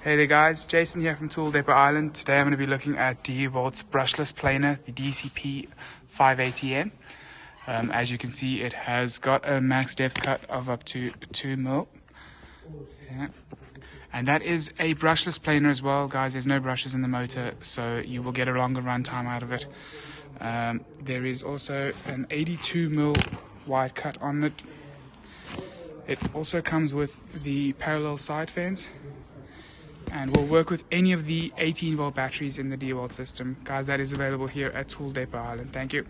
Hey there guys, Jason here from Tool Depot Island. Today I'm going to be looking at Dewalt's brushless planer, the DCP580N. As you can see, it has got a max depth cut of up to 2 mil. Yeah. And that is a brushless planer as well, guys. There's no brushes in the motor, so you will get a longer runtime out of it. There is also an 82 mil wide cut on it. It also comes with the parallel side fans and will work with any of the 18 volt batteries in the Dewalt system. Guys, that is available here at Tool Depot Island. Thank you.